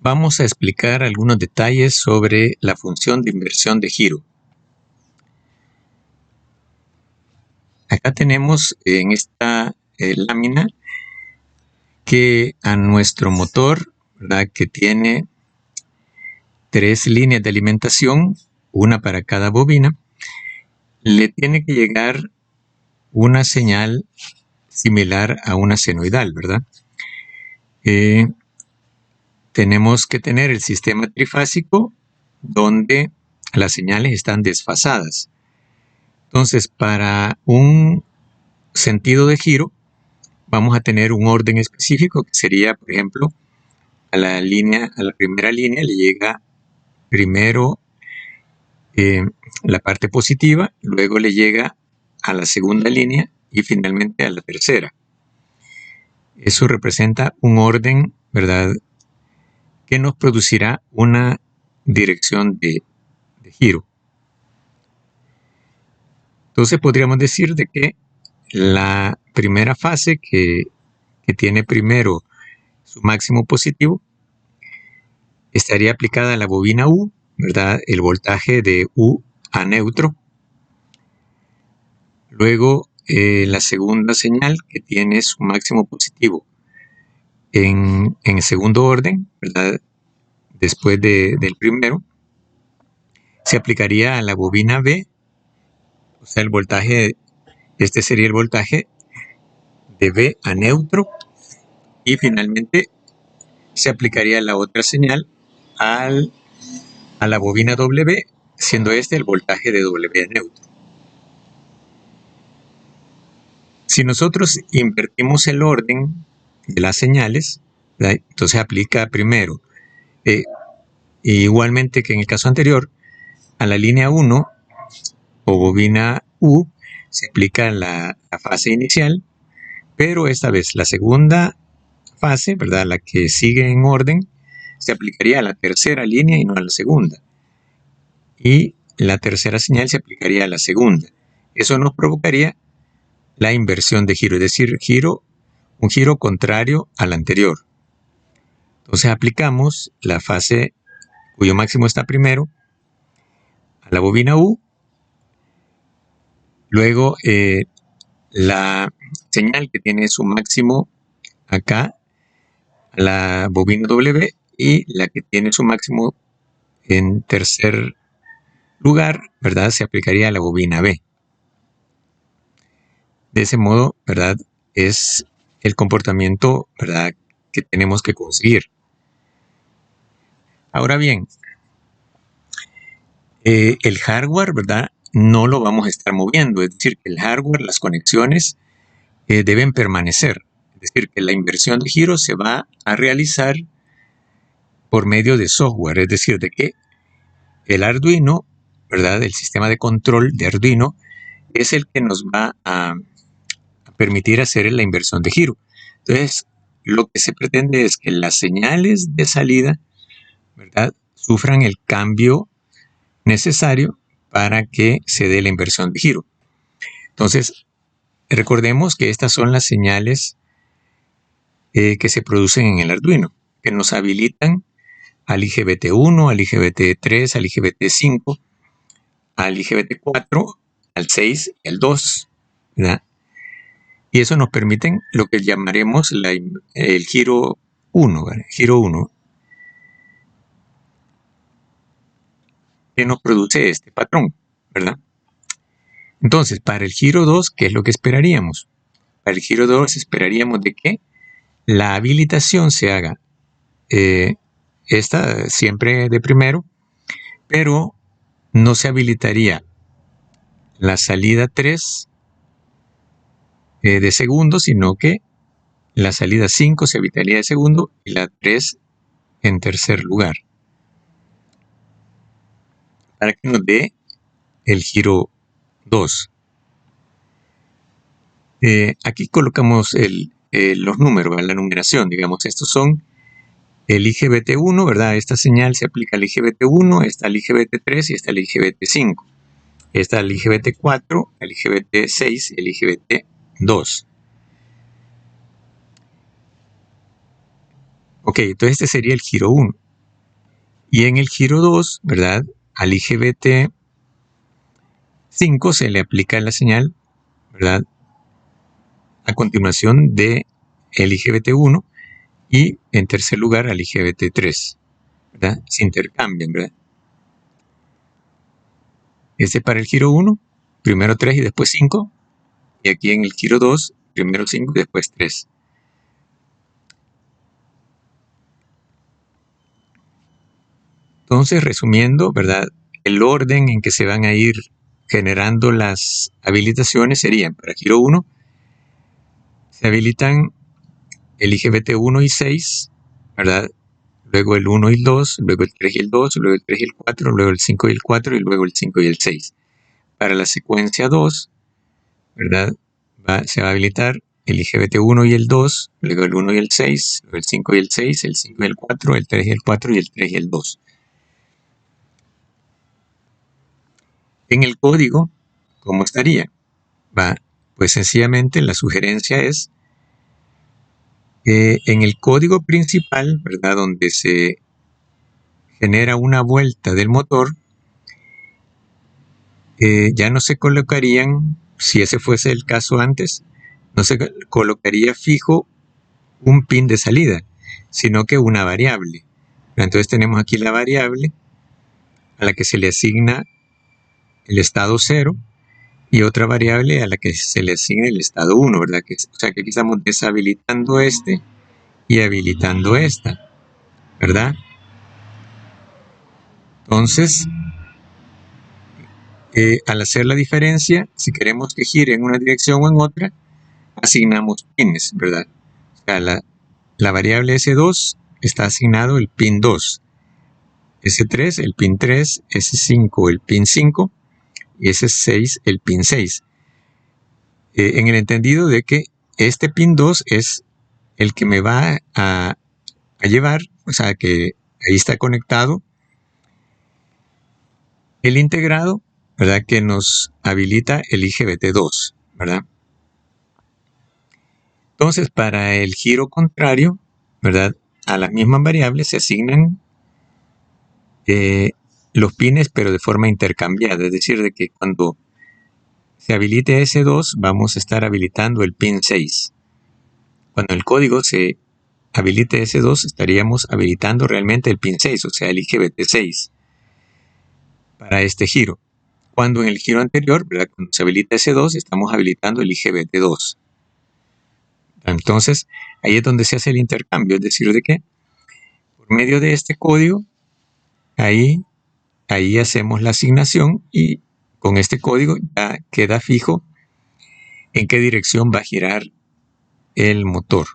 Vamos a explicar algunos detalles sobre la función de inversión de giro. Acá tenemos en esta lámina que a nuestro motor, ¿verdad?, que tiene 3 líneas de alimentación, una para cada bobina, le tiene que llegar una señal similar a una senoidal, ¿verdad? Tenemos que tener el sistema trifásico donde las señales están desfasadas. Entonces, para un sentido de giro, vamos a tener un orden específico que sería, por ejemplo, a la primera línea le llega primero la parte positiva, luego le llega a la segunda línea y finalmente a la tercera. Eso representa un orden, ¿verdad?, que nos producirá una dirección de giro. Entonces podríamos decir de que la primera fase que tiene primero su máximo positivo estaría aplicada a la bobina U, ¿verdad?, el voltaje de U a neutro. Luego la segunda señal que tiene su máximo positivo en el segundo orden, ¿verdad?, después del primero, se aplicaría a la bobina B, o sea, el voltaje, este sería el voltaje de B a neutro, y finalmente se aplicaría la otra señal a la bobina W, siendo este el voltaje de W a neutro. Si nosotros invertimos el orden de las señales, ¿verdad?, entonces aplica primero, igualmente que en el caso anterior, a la línea 1 o bobina U se aplica la fase inicial, pero esta vez la segunda fase, ¿verdad?, la que sigue en orden, se aplicaría a la tercera línea y no a la segunda. Y la tercera señal se aplicaría a la segunda. Eso nos provocaría la inversión de giro, es decir, un giro contrario al anterior. Entonces aplicamos la fase cuyo máximo está primero a la bobina U, luego la señal que tiene su máximo acá a la bobina W, y la que tiene su máximo en tercer lugar, ¿verdad?, se aplicaría a la bobina B. De ese modo, ¿verdad?, es el comportamiento, ¿verdad?, que tenemos que conseguir. Ahora bien, el hardware, ¿verdad?, no lo vamos a estar moviendo, es decir, que el hardware, las conexiones deben permanecer. Es decir, que la inversión de giro se va a realizar por medio de software, es decir, de que el Arduino, ¿verdad?, el sistema de control de Arduino es el que nos va a permitir hacer la inversión de giro. Entonces, lo que se pretende es que las señales de salida, ¿verdad?, sufran el cambio necesario para que se dé la inversión de giro. Entonces, recordemos que estas son las señales que se producen en el Arduino, que nos habilitan al IGBT1, al IGBT3, al IGBT5, al IGBT4, al 6 y al 2, ¿verdad? Y eso nos permite lo que llamaremos el giro 1, ¿verdad?, giro 1, que nos produce este patrón, ¿verdad? Entonces, para el giro 2, ¿qué es lo que esperaríamos? Para el giro 2 esperaríamos de que la habilitación se haga esta siempre de primero, pero no se habilitaría la salida 3 de segundo, sino que la salida 5 se habilitaría de segundo y la 3 en tercer lugar, para que nos dé el giro 2. Aquí colocamos los números, la numeración, digamos, estos son el IGBT1, ¿verdad? Esta señal se aplica al IGBT1, está al IGBT3 y está al IGBT5. Está al IGBT4, al IGBT6 y al IGBT2. Ok, entonces este sería el giro 1. Y en el giro 2, ¿verdad? Al IGBT 5 se le aplica la señal, ¿verdad? A continuación de el IGBT 1 y en tercer lugar al IGBT 3, ¿verdad? Se intercambian, ¿verdad? Este para el giro 1, primero 3 y después 5. Y aquí en el giro 2, primero 5 y después 3. Entonces, resumiendo, ¿verdad? El orden en que se van a ir generando las habilitaciones serían: para giro 1 se habilitan el IGBT 1 y 6, ¿verdad? Luego el 1 y el 2, luego el 3 y el 2, luego el 3 y el 4, luego el 5 y el 4 y luego el 5 y el 6. Para la secuencia 2, ¿verdad? Se va a habilitar el IGBT 1 y el 2, luego el 1 y el 6, luego el 5 y el 6, el 5 y el 4, el 3 y el 4 y el 3 y el 2. En el código, ¿cómo estaría? Pues sencillamente la sugerencia es que en el código principal, ¿verdad? Donde se genera una vuelta del motor, ya no se colocarían, si ese fuese el caso antes, no se colocaría fijo un pin de salida, sino que una variable. Entonces tenemos aquí la variable a la que se le asigna el estado 0 y otra variable a la que se le asigna el estado 1, ¿verdad? O sea que aquí estamos deshabilitando este y habilitando esta, ¿verdad? Entonces, al hacer la diferencia, si queremos que gire en una dirección o en otra, asignamos pines, ¿verdad? O sea, la variable S2 está asignado el pin 2, S3 el pin 3, S5 el pin 5 y S6 el pin 6. En el entendido de que este pin 2 es el que me va a llevar, o sea, que ahí está conectado el integrado, ¿verdad? Que nos habilita el IGBT2, ¿verdad? Entonces, para el giro contrario, ¿verdad? A las mismas variables se asignan los pines, pero de forma intercambiada. Es decir, de que cuando se habilite S2, vamos a estar habilitando el pin 6. Cuando el código se habilite S2, estaríamos habilitando realmente el pin 6, o sea, el IGBT6, para este giro. Cuando en el giro anterior, ¿verdad? Cuando se habilita S2, estamos habilitando el IGBT2. Entonces, ahí es donde se hace el intercambio, es decir, de que por medio de este código, ahí hacemos la asignación y con este código ya queda fijo en qué dirección va a girar el motor.